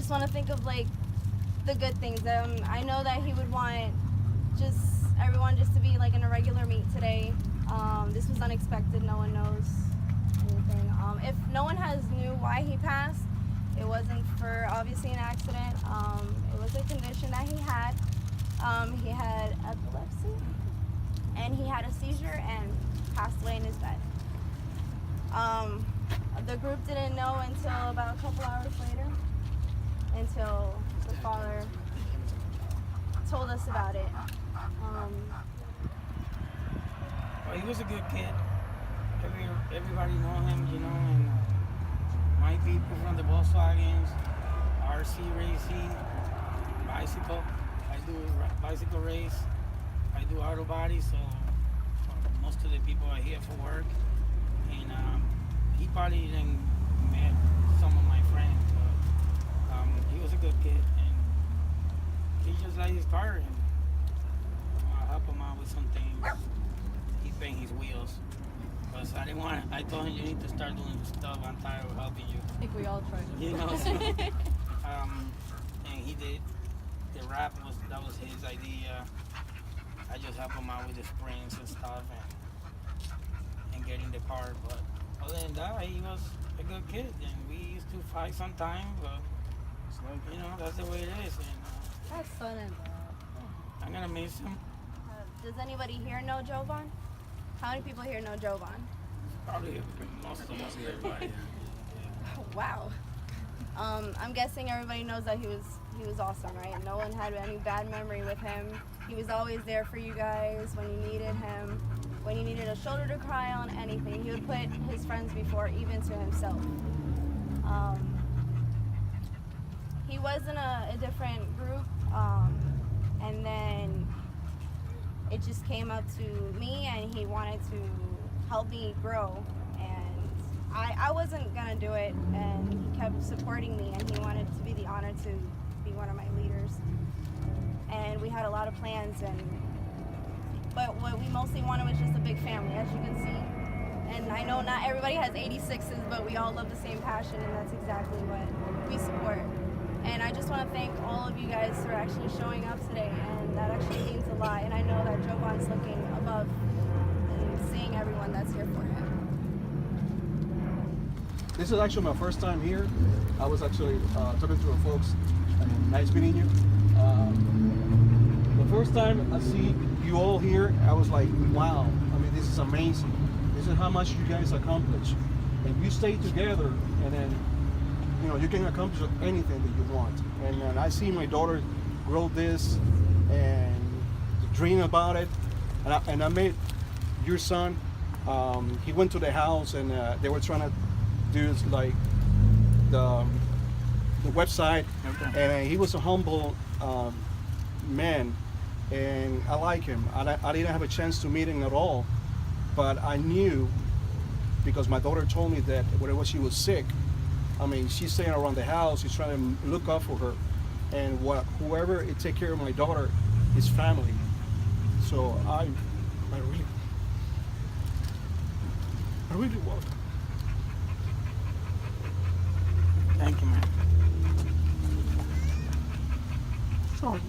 just want to think of like the good things. I know that he would want just everyone just to be like in a regular meet today. This was unexpected. No one knows anything. If no one has knew why he passed, it wasn't for obviously an accident. It was a condition that he had. He had epilepsy, and he had a seizure and passed away in his bed. The group didn't know until about a couple hours later, until the father told us about it. Well, he was a good kid. Everybody know him, you know, and my people from the Volkswagens, RC racing, bicycle. I do bicycle race. I do auto body, so most of the people are here for work. And he probably didn't met some of my friends, but he was a good kid, and he just liked his car, and I help him out with some things. He paint his wheels. But I didn't want. I told him you need to start doing stuff. I'm tired of helping you. I think we all tried. You know. So, and he did. The wrap that was his idea. I just help him out with the springs and stuff and getting the car. But other than that, he was a good kid, and we used to fight sometimes. But you know, that's the way it is. And That's fun and I'm gonna miss him. does anybody here know Jovan? How many people here know Jovan? Probably most of everybody. Wow. I'm guessing everybody knows that he was awesome, right? No one had any bad memory with him. He was always there for you guys when you needed him, when you needed a shoulder to cry on, anything. He would put his friends before even to himself. He was in a different group, and then it just came up to me, and he wanted to help me grow. And I wasn't gonna do it, and he kept supporting me, and he wanted to be the honor to be one of my leaders. And we had a lot of plans, but what we mostly wanted was just a big family, as you can see. And I know not everybody has 86s, but we all love the same passion, and that's exactly what we support. And I just want to thank all of you guys for actually showing up today, and that actually means a lot. And I know that Jovan's looking above and seeing everyone that's here for him. This is actually my first time here. I was actually talking to the folks. Nice meeting you. The first time I see you all here, I was like, wow. I mean, this is amazing. This is how much you guys accomplish. And you stay together, and then you know you can accomplish anything that you want. And then I see my daughter grow this and dream about it. And I met your son. He went to the house, and they were trying to do like the website, and he was a humble man, and I like him. I didn't have a chance to meet him at all, but I knew, because my daughter told me that whenever she was sick, I mean, she's staying around the house, he's trying to look out for her, and whoever it take care of my daughter is family. So I really want. Thank you, man. Sorry.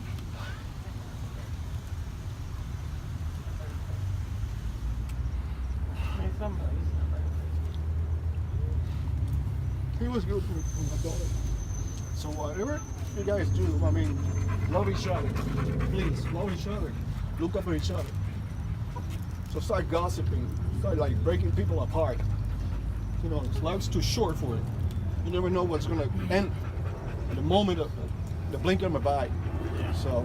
He was good with my daughter. So whatever you guys do, I mean, love each other. Please, love each other. Look up for each other. So start gossiping. Start like breaking people apart. You know, life's too short for it. You never know what's gonna end at the moment of the blink of an eye. So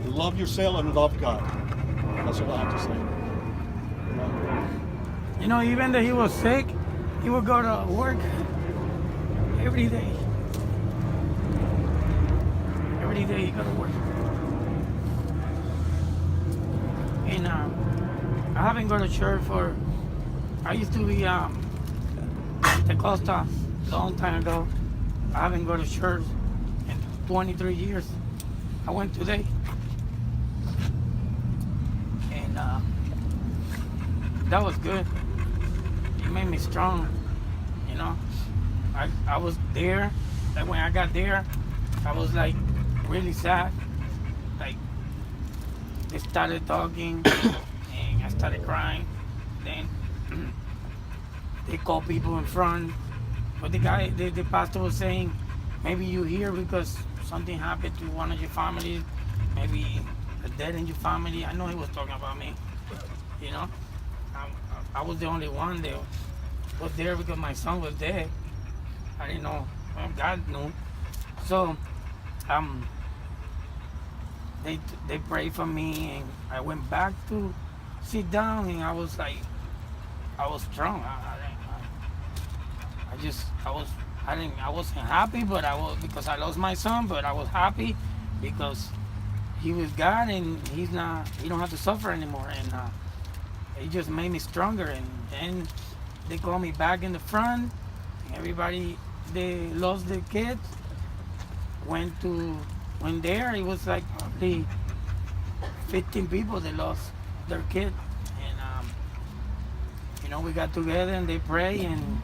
love yourself and love God. That's all I have to say. You know, even though he was sick, he would go to work every day. Every day he go to work. And I haven't gone to church for. I used to be the Costa a long time ago. I haven't gone to church in 23 years. I went today. And that was good. It made me strong, you know. I was there like when I got there, I was like really sad. Like they started talking, and I started crying. Then they called people in front, but the pastor was saying, maybe you here because something happened to one of your families, maybe a death in your family. I know he was talking about me, you know. I was the only one that was there because my son was dead. I didn't know. Well, God knew. So, they prayed for me, and I went back to sit down, and I was like, I was strong. I wasn't happy, but I was because I lost my son. But I was happy because he was God, and he don't have to suffer anymore, and it just made me stronger. And then they called me back in the front, and everybody they lost their kids went there. It was like probably 15 people that lost their kid, and we got together and they pray, and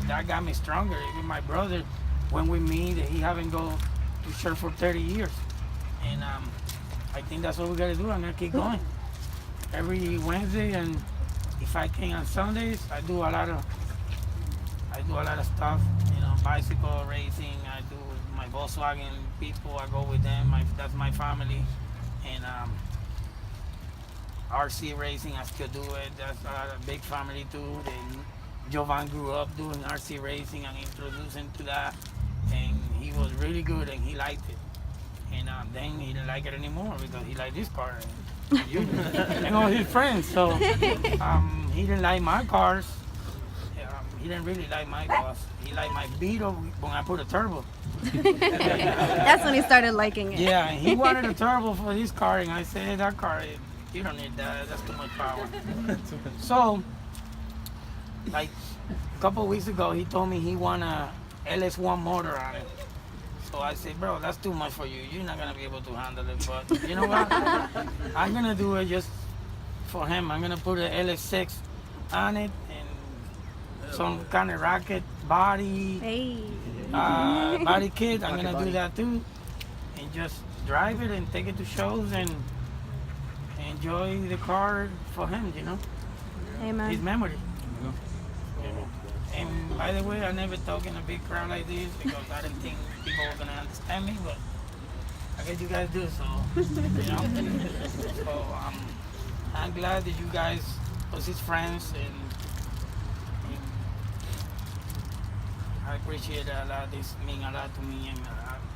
that got me stronger. Even my brother went with me. That he haven't go to church for 30 years, and I think that's what we gotta do. I'm gonna keep going every Wednesday, and if I can on Sundays, I do a lot of stuff. Bicycle racing. I do my Volkswagen people. I go with them. That's my family, and RC racing. I still do it. That's a big family too. Jovan grew up doing RC racing and introduced him to that, and he was really good and he liked it. And then he didn't like it anymore because he liked this car and all his friends. So he didn't like my cars. He didn't really like my cars. He liked my Beetle when I put a turbo. That's when he started liking it. Yeah, and he wanted a turbo for his car, and I said, that car, you don't need that. That's too much power. So, like a couple of weeks ago, he told me he want a LS1 motor on it. So I said, bro, that's too much for you. You're not gonna be able to handle it. But you know what? I'm gonna do it just for him. I'm gonna put an LS6 on it and some kind of rocket body, body kit. I'm gonna do that too, and just drive it and take it to shows and enjoy the car for him. Amen. His memory. And by the way, I never talk in a big crowd like this because I didn't think people were gonna understand me, but I guess you guys do. So, So I'm glad that you guys was his friends, and I appreciate it a lot. This means a lot to me, and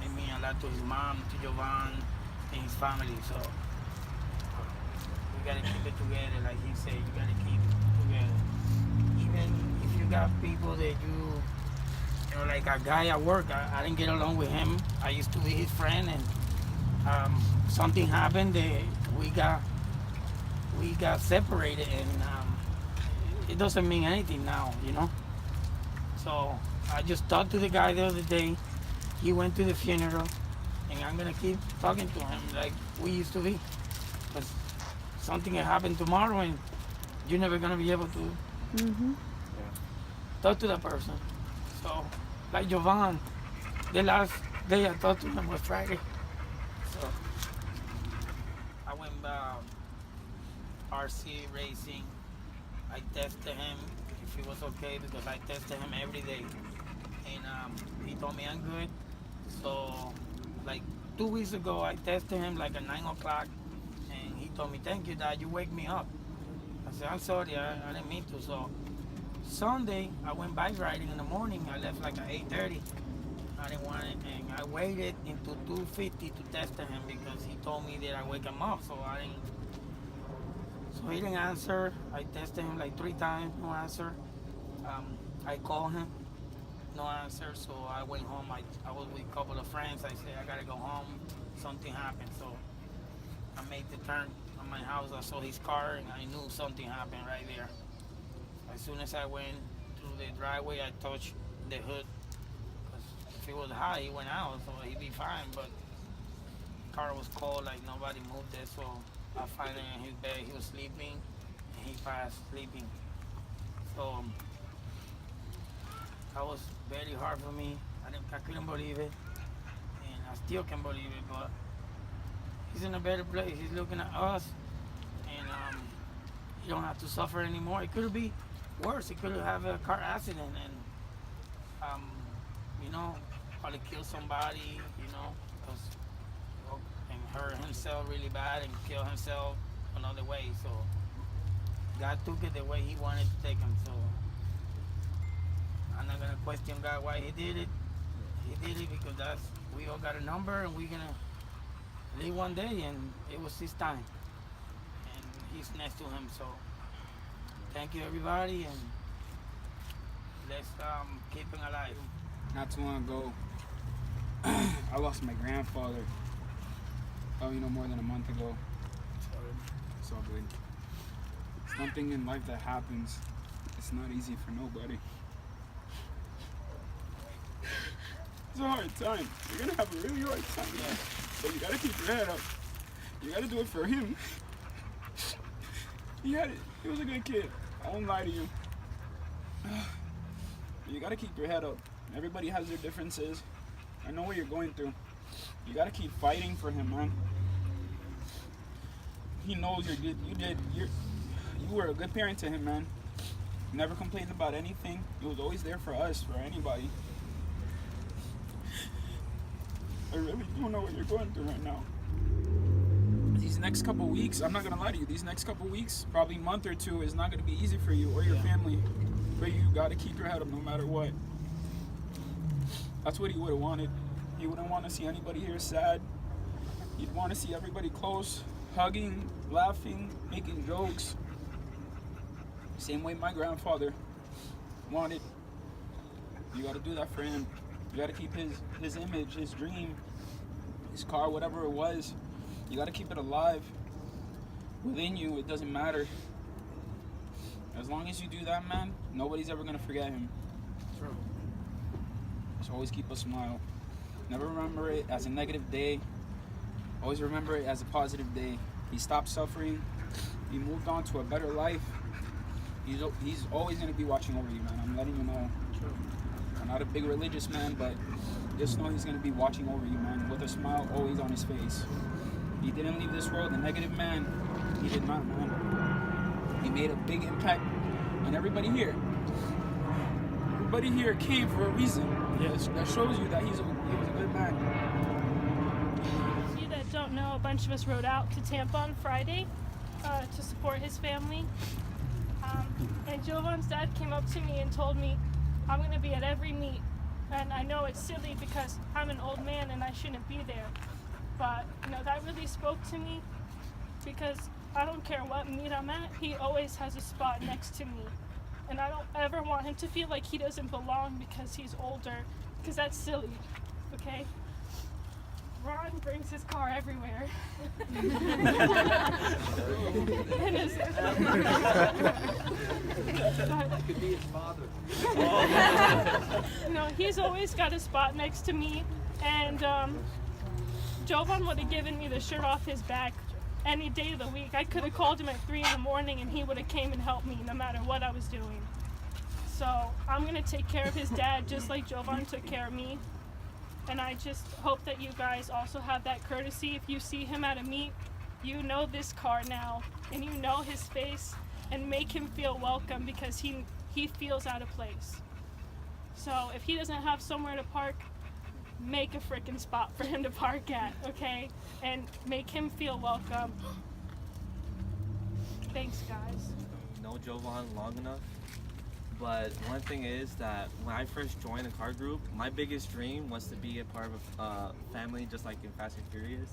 it means a lot to his mom, to Jovan, and his family. So we gotta keep it together, like he said. You gotta keep it together. Even if you got people that like a guy at work, I didn't get along with him. I used to be his friend, and something happened that we got separated, and it doesn't mean anything now. So I just talked to the guy the other day. He went to the funeral, and I'm gonna keep talking to him like we used to be, because something can happen tomorrow, and you're never gonna be able to talk to that person. So, like Jovan, the last day I talked to him was Friday. So, I went RC racing. I tested him if he was okay because I tested him every day. And he told me I'm good. So, like 2 weeks ago, I tested him like at 9 o'clock. And he told me, thank you, Dad, you wake me up. I said, I'm sorry, I didn't mean to. So Sunday, I went bike riding in the morning. I left like at 8:30. I didn't want it, and I waited until 2:50 to test him because he told me that I wake him up. So he didn't answer. I tested him like 3 times, no answer. I called him, no answer. So I went home. I was with a couple of friends. I said I gotta go home. Something happened. So I made the turn on my house. I saw his car, and I knew something happened right there. As soon as I went through the driveway, I touched the hood. Because if it was hot, he went out, so he'd be fine. But the car was cold, like nobody moved it. So I found him in his bed. He was sleeping, and he passed sleeping. So that was very hard for me. I couldn't believe it, and I still can't believe it. But he's in a better place. He's looking at us, and he don't have to suffer anymore. It could be worse. He could have a car accident and you know, probably kill somebody. You know, and hurt himself really bad and kill himself another way. So God took it the way He wanted to take him. So I'm not gonna question God why He did it. He did it because we all got a number and we're gonna live one day, and it was His time. And He's next to Him. So thank you everybody, and let's keep him alive. Not too long ago, I lost my grandfather. Probably no more than a month ago. It's all good. Something in life that happens, it's not easy for nobody. It's a hard time. You're gonna have a really hard time, yeah. But you gotta keep your head up. You gotta do it for him. He had it. He was a good kid. I won't lie to you. You gotta keep your head up. Everybody has their differences. I know what you're going through. You gotta keep fighting for him, man. He knows you're good. You were a good parent to him, man. Never complained about anything. He was always there for us, for anybody. I really don't know what you're going through right now. These next couple weeks, I'm not gonna lie to you, these next couple weeks, probably a month or two, is not gonna be easy for you or your family. But you gotta keep your head up no matter what. That's what he would have wanted. He wouldn't want to see anybody here sad. He'd want to see everybody close, hugging, laughing, making jokes. Same way my grandfather wanted. You gotta do that for him. You gotta keep his image, his dream, his car, whatever it was. You gotta keep it alive within you. It doesn't matter. As long as you do that, man, nobody's ever gonna forget him. True. Just always keep a smile. Never remember it as a negative day. Always remember it as a positive day. He stopped suffering. He moved on to a better life. He's always gonna be watching over you, man. I'm letting you know. True. I'm not a big religious man, but just know he's gonna be watching over you, man, with a smile always on his face. He didn't leave this world a negative man. He did not, man. He made a big impact on everybody here. Everybody here came for a reason. Yes, that shows you that he was a good man. For you that don't know, a bunch of us rode out to Tampa on Friday to support his family. And Jovan's dad came up to me and told me, I'm going to be at every meet. And I know it's silly because I'm an old man and I shouldn't be there. But, you know, that really spoke to me because I don't care what meet I'm at, he always has a spot next to me. And I don't ever want him to feel like he doesn't belong because he's older, because that's silly, okay? Ron brings his car everywhere. That could be his father. You know, he's always got a spot next to me, and Jovan would have given me the shirt off his back any day of the week. I could have called him at 3 in the morning and he would have came and helped me no matter what I was doing. So I'm going to take care of his dad just like Jovan took care of me. And I just hope that you guys also have that courtesy. If you see him at a meet, you know this car now and you know his face, and make him feel welcome because he feels out of place. So if he doesn't have somewhere to park, make a freaking spot for him to park at, okay? And make him feel welcome. Thanks, guys. Know Jovan long enough, but one thing is that when I first joined the car group, my biggest dream was to be a part of a family just like in Fast and Furious.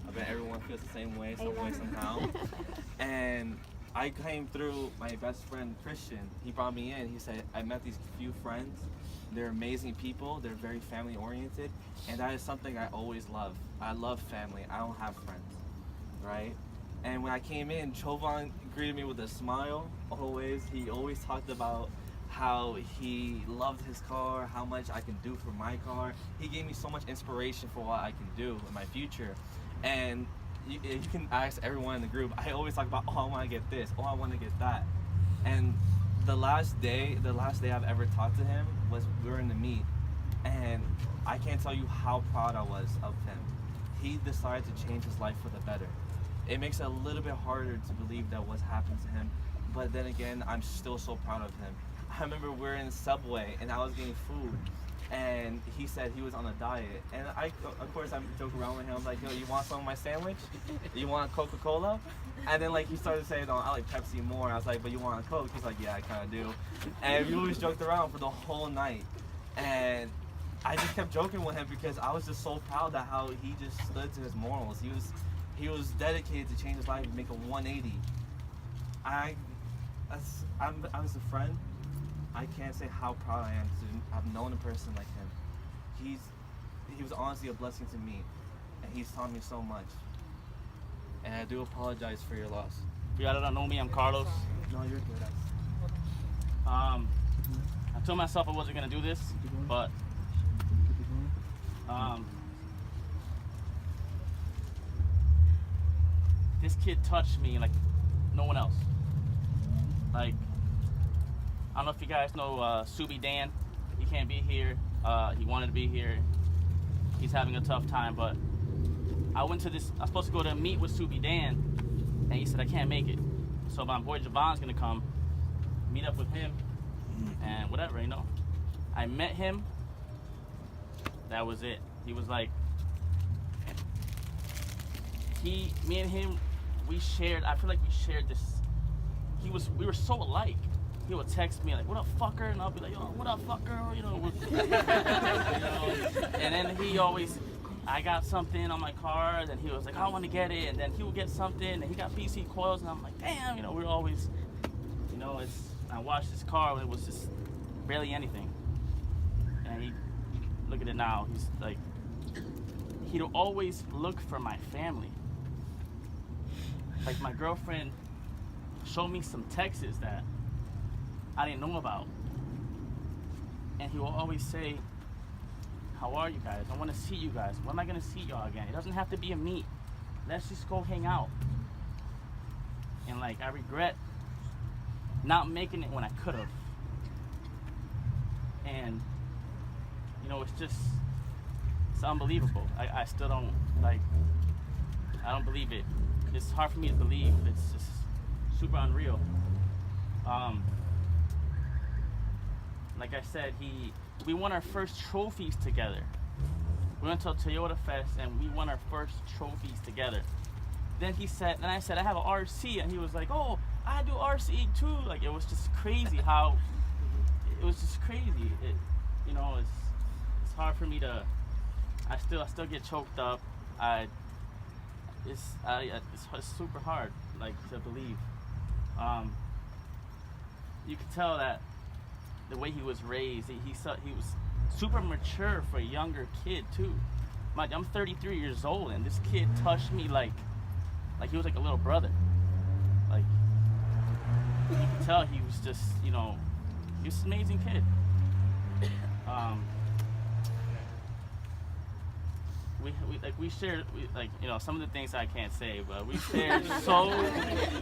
I bet everyone feels the same way, some way, somehow. And I came through my best friend Christian. He brought me in. He said, I met these few friends. They're amazing people. They're very family oriented. And that is something I always love. I love family. I don't have friends, right? And when I came in, Jovan greeted me with a smile, always. He always talked about how he loved his car, how much I can do for my car. He gave me so much inspiration for what I can do in my future. And you can ask everyone in the group, I always talk about, oh, I want to get this, oh, I want to get that. And the last day I've ever talked to him was we were in the meet, And I can't tell you how proud I was of him. He decided to change his life for the better. It makes it a little bit harder to believe that what's happened to him, but then again, I'm still so proud of him. I remember we were in Subway and I was getting food, and he said he was on a diet. And of course, I'm joking around with him. I'm like, yo, you want some of my sandwich? You want Coca-Cola? And then like he started saying, no, I like Pepsi more. I was like, but you want a Coke? He's like, yeah, I kind of do. And we always joked around for the whole night. And I just kept joking with him because I was just so proud of how he just stood to his morals. He was dedicated to change his life and make a 180. As a friend, I can't say how proud I am to have known a person like him. He was honestly a blessing to me, and he's taught me so much. And I do apologize for your loss. For y'all that don't know me, I'm Carlos. No, you're good. I told myself I wasn't gonna do this, but this kid touched me like no one else. Like, I don't know if you guys know Subi Dan. He can't be here. He wanted to be here. He's having a tough time, but I was supposed to go to meet with Subi Dan, and he said I can't make it. So my boy Jovan's gonna come, meet up with him, and whatever, you know. I met him. That was it. He was like, me and him, I feel like we shared this. We were so alike. He would text me like, "What up, fucker?" And I'll be like, "Yo, what up, fucker?" You know, And then I got something on my car, and he was like, "I want to get it," and then he would get something, and he got PC coils, and I'm like, "Damn," you know, we're always, you know, I watched his car, and it was just barely anything. And look at it now. He's like, he'd always look for my family. Like my girlfriend showed me some texts that I didn't know about. And he will always say, "How are you guys? I want to see you guys. When am I going to see y'all again? It doesn't have to be a meet. Let's just go hang out." And like, I regret not making it when I could have. And, you know, it's unbelievable. I still don't, I don't believe it. It's hard for me to believe. It's just super unreal. Like I said, we won our first trophies together. We went to a Toyota Fest and we won our first trophies together. Then I said, "I have an RC," and he was like, "Oh, I do RC too." Like, it was just crazy how, it was just crazy. You know, it's hard for me to, I still get choked up. It's super hard, like, to believe. You could tell that the way he was raised, he was super mature for a younger kid too. I'm 33 years old, and this kid touched me like he was like a little brother. Like, you could tell he was just, you know, he was an amazing kid. We shared, you know, some of the things I can't say, but we shared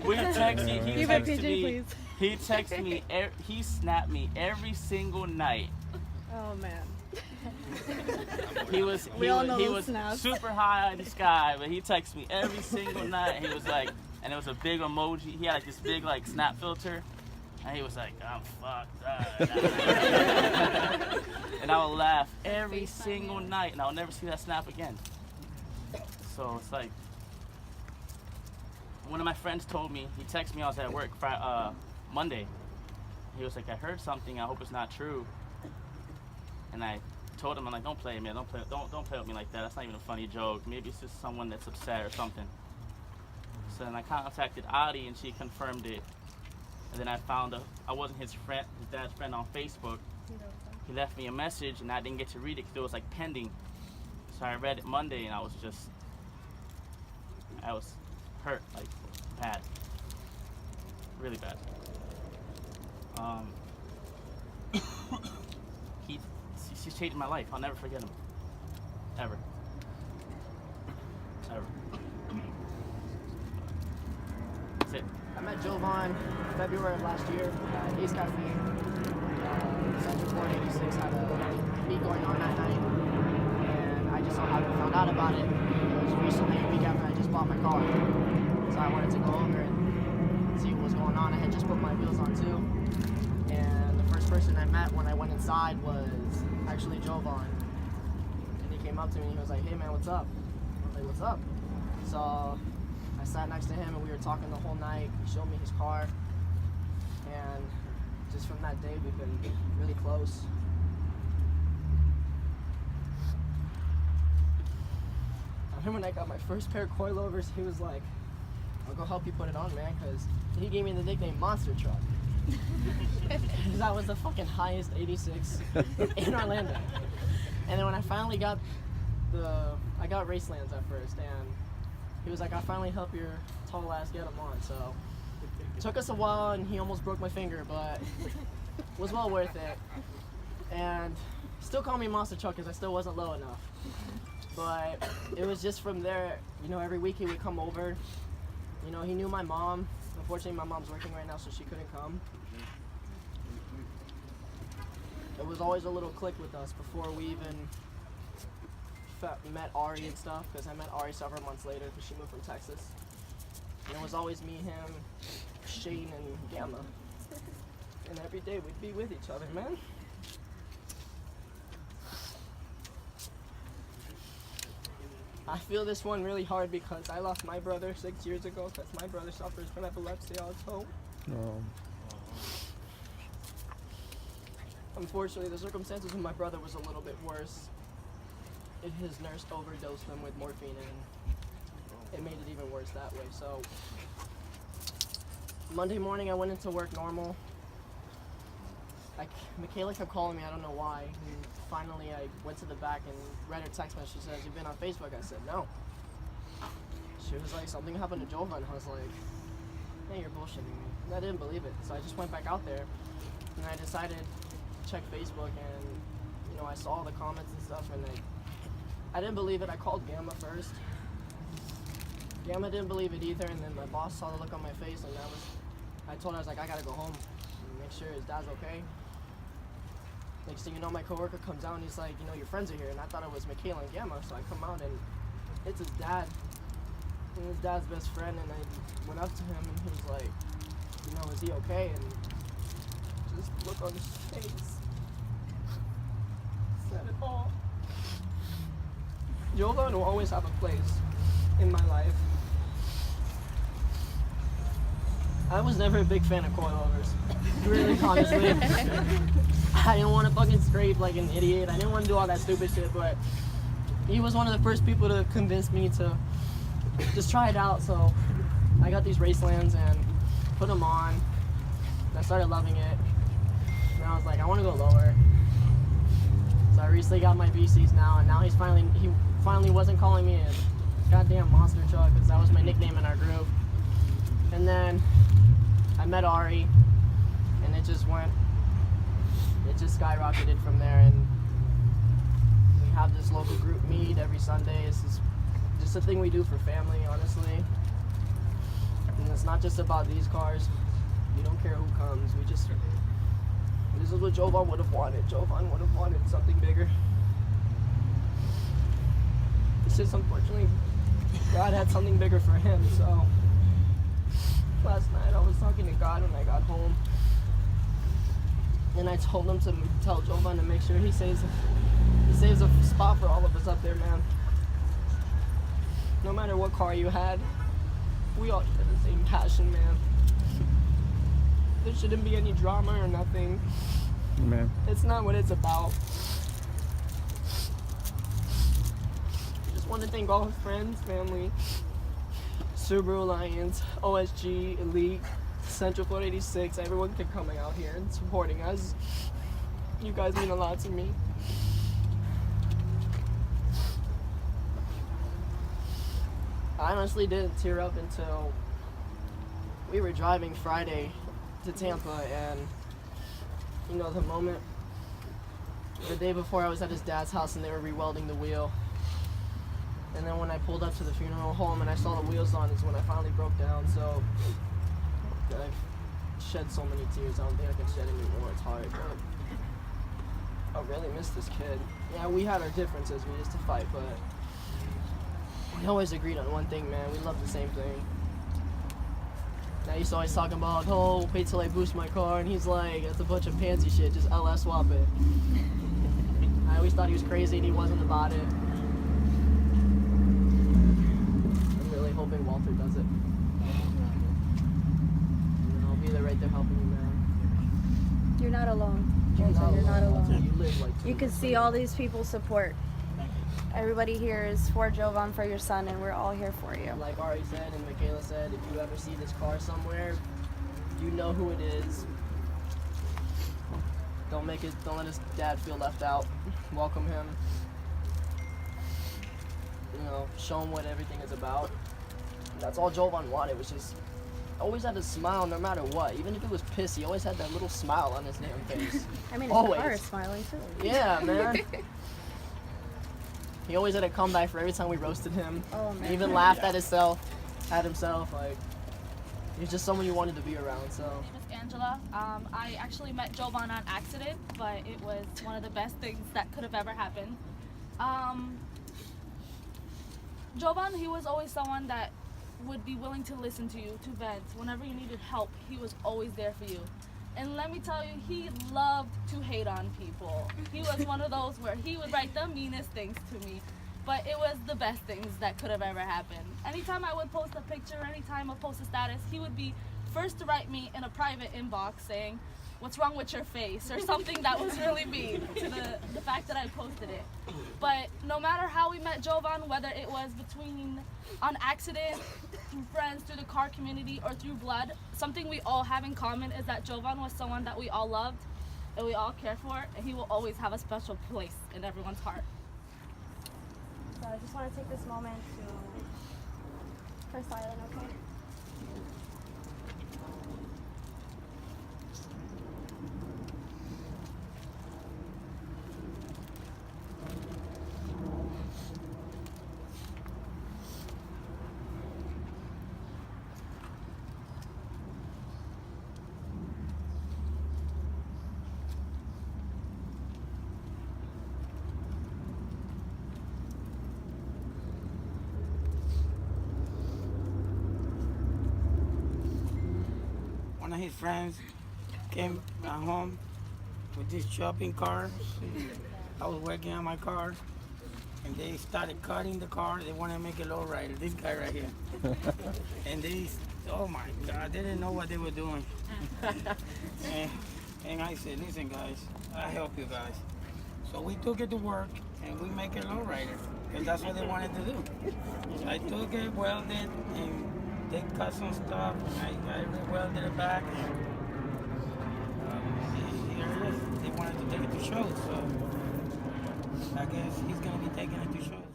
we text, he texted me, he snapped me every single night. Oh man. He was super high in the sky, but he texted me every single night. He was like, and it was a big emoji. He had like this big like snap filter, and he was like, "I'm fucked up." And I would laugh every single night, and I'll never see that snap again. So it's like, one of my friends told me, he texted me, I was at work Monday. He was like, "I heard something, I hope it's not true." And I told him, I'm like, "Don't play, man, don't play with me like that. That's not even a funny joke. Maybe it's just someone that's upset or something." So then I contacted Adi, and she confirmed it. And then I found I wasn't his dad's friend on Facebook. He left me a message, and I didn't get to read it because it was like pending. So I read it Monday, and I was hurt, like bad, really bad. She's changed my life. I'll never forget him, ever. That's it. I met Jovan February of last year at East Cafe. Section 486 had a meet going on at out about it. It was recently, a week after I just bought my car. So I wanted to go over and see what was going on. I had just put my wheels on too. And the first person I met when I went inside was actually Jovan. And he came up to me and he was like, "Hey man, what's up?" I was like, "What's up?" So I sat next to him and we were talking the whole night. He showed me his car. And just from that day, we've been really close. I remember when I got my first pair of coilovers, he was like, "I'll go help you put it on, man," because he gave me the nickname Monster Truck. Because that was the fucking highest 86 in Orlando. And then when I finally got I got Racelands at first, and he was like, "I finally helped your tall ass get them on." So it took us a while, and he almost broke my finger, but it was well worth it. And he still called me Monster Truck because I still wasn't low enough. But it was just from there, you know, every week he would come over. You know, he knew my mom. Unfortunately, my mom's working right now, so she couldn't come. It was always a little click with us before we even met Ari and stuff, because I met Ari several months later because she moved from Texas. And it was always me, him, Shane, and Gamma. And every day we'd be with each other, man. I feel this one really hard because I lost my brother 6 years ago because my brother suffers from epilepsy also. Unfortunately, the circumstances with my brother was a little bit worse. His nurse overdosed him with morphine and it made it even worse that way. So Monday morning I went into work normal. Michaela kept calling me, I don't know why. And finally I went to the back and read her text message. She says, "You've been on Facebook?" I said, "No." She was like, "Something happened to Jovan." I was like, "Hey, you're bullshitting me." And I didn't believe it. So I just went back out there and I decided to check Facebook, and you know, I saw all the comments and stuff, and I didn't believe it. I called Gamma first. Gamma didn't believe it either, and then my boss saw the look on my face, and I told her, I was like, "I gotta go home and make sure his dad's okay." Next thing you know, my coworker comes out and he's like, "You know, your friends are here." And I thought it was Michaela and Gamma, so I come out and it's his dad. And his dad's best friend, and I went up to him and he was like, "You know, is he okay?" And just look on his face said it all. Jovan will always have a place in my life. I was never a big fan of coilovers, really, honestly. I didn't want to fucking scrape like an idiot. I didn't want to do all that stupid shit, but he was one of the first people to convince me to just try it out. So I got these Racelands and put them on. And I started loving it. And I was like, I want to go lower. So I recently got my VCs now, and now he finally wasn't calling me a goddamn monster truck, because that was my nickname in our group. And then I met Ari, and it just skyrocketed from there. And we have this local group meet every Sunday. This is just a thing we do for family, honestly. And it's not just about these cars. We don't care who comes. This is what Jovan would have wanted. Jovan would have wanted something bigger. It's just, unfortunately, God had something bigger for him. So last night I was talking to God when I got home, and I told him to tell Jovan to make sure he saves a spot for all of us up there, man. No matter what car you had, we all share the same passion, man. There shouldn't be any drama or nothing. Man. It's not what it's about. I just want to thank all his friends, family, Subaru Alliance, OSG, Elite, Central 486, everyone kept coming out here and supporting us. You guys mean a lot to me. I honestly didn't tear up until we were driving Friday to Tampa, and you know, the day before I was at his dad's house and they were rewelding the wheel, and then when I pulled up to the funeral home and I saw the wheels on is when I finally broke down. So I've shed so many tears, I don't think I can shed any more. It's hard, but I really miss this kid. Yeah, we had our differences, we used to fight, but we always agreed on one thing, man. We love the same thing. Now he's always talking about, oh, wait till I boost my car, and he's like, that's a bunch of pansy shit, just LS swap it. I always thought he was crazy and he wasn't about it. I'm really hoping Walter does it. And I'll be there right there helping you, man. You're not alone. You're not alone. You live like You can see all these people's support. Everybody here is for Jovan, for your son, and we're all here for you. Like Ari said and Michaela said, if you ever see this car somewhere, you know who it is. Don't let his dad feel left out. Welcome him. You know, show him what everything is about. And that's all Jovan wanted, was just always had a smile no matter what. Even if it was piss, he always had that little smile on his damn face. I mean, his Always. car is smiling too. Yeah, man. He always had a comeback for every time we roasted him. Oh, man. He even laughed at himself. Like, he's just someone you wanted to be around, so. My name is Angela. I actually met Jovan on accident, but it was one of the best things that could have ever happened. Jovan, he was always someone that would be willing to listen to you, to vent. Whenever you needed help, he was always there for you. And let me tell you, he loved to hate on people. He was one of those where he would write the meanest things to me, but it was the best things that could have ever happened. Anytime I would post a picture, anytime I post a status, he would be first to write me in a private inbox saying, "What's wrong with your face?" or something that was really mean to the fact that I posted it. But no matter how we met Jovan, whether it was on accident, through friends, through the car community, or through blood, something we all have in common is that Jovan was someone that we all loved and we all cared for, and he will always have a special place in everyone's heart. So I just want to take this moment for silent, okay? One of his friends came home with this shopping cart. I was working on my car, and they started cutting the car. They wanted to make it low rider. This guy right here. And oh my God, they didn't know what they were doing. and I said, listen guys, I'll help you guys. So we took it to work, and we make it low rider, because that's what they wanted to do. So I took it, welded, and they cut some stuff, and I welded it back, and here it is. They wanted to take it to shows, so I guess he's going to be taking it to shows.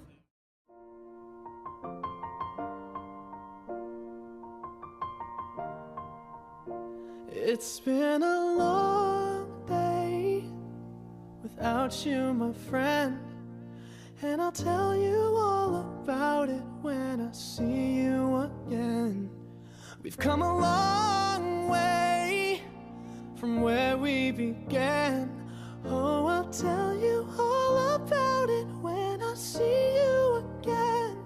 It's been a long day without you, my friend, and I'll tell you all about it when I see you again. We've come a long way from where we began. Oh, I'll tell you all about it when I see you again.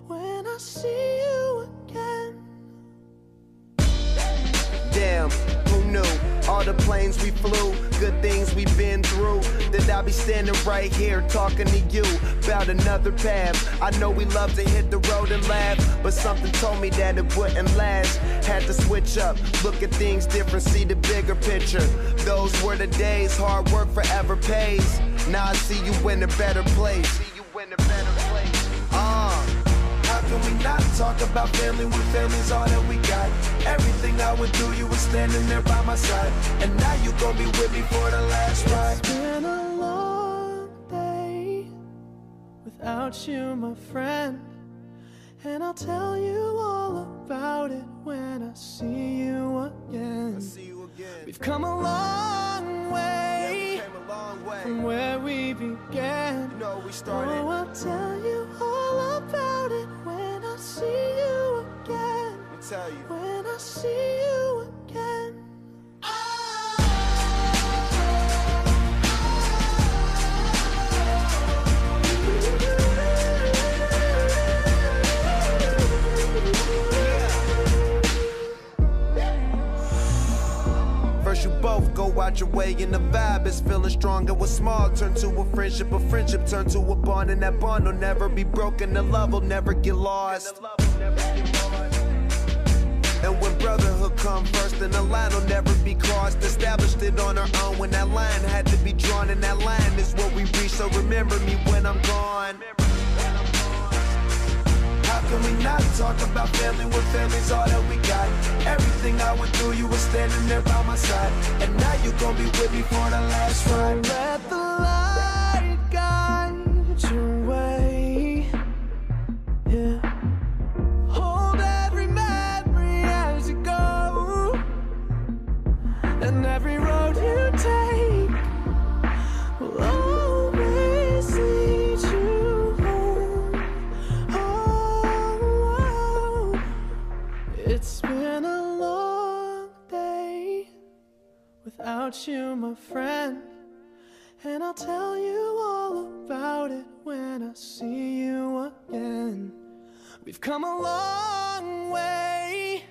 When I see you again. Damn, who knew? All the planes we flew, good things we've been through. That I'll be standing right here talking to you about another path. I know we love to hit the road and laugh, but something told me that it wouldn't last. Had to switch up, look at things different, see the bigger picture. Those were the days, hard work forever pays. Now I see you in a better place. How can we not talk about family when family's all that we got? Everything I would do, you were standing there by my side, and now you gon' be with me for the last ride. It's been a long day without you, my friend, and I'll tell you all about it when I see you again. We've come a long way, from where we began. You know we started. Oh, I'll tell you all about it when I see you again. Let me tell you. When I see you again. get your way, and the vibe is feeling strong. And what's small turn to a friendship turn to a bond, and that bond will never be broken. The love will never get lost. And when brotherhood come first, then the line will never be crossed. Established it on our own when that line had to be drawn, and that line is what we reach. So remember me when I'm gone. How can we not talk about family when family's all that we got? Everything I went through, you were standing there by my side, and now you gon' be with me for the last ride. Let the light guide your way. Yeah. Hold every memory as you go, and every road you take will always lead you home. Oh, it's been a long day without you, my friend, and I'll tell you all about it when I see you again. We've come a long way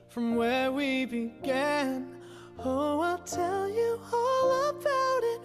from where we began. Oh, I'll tell you all about it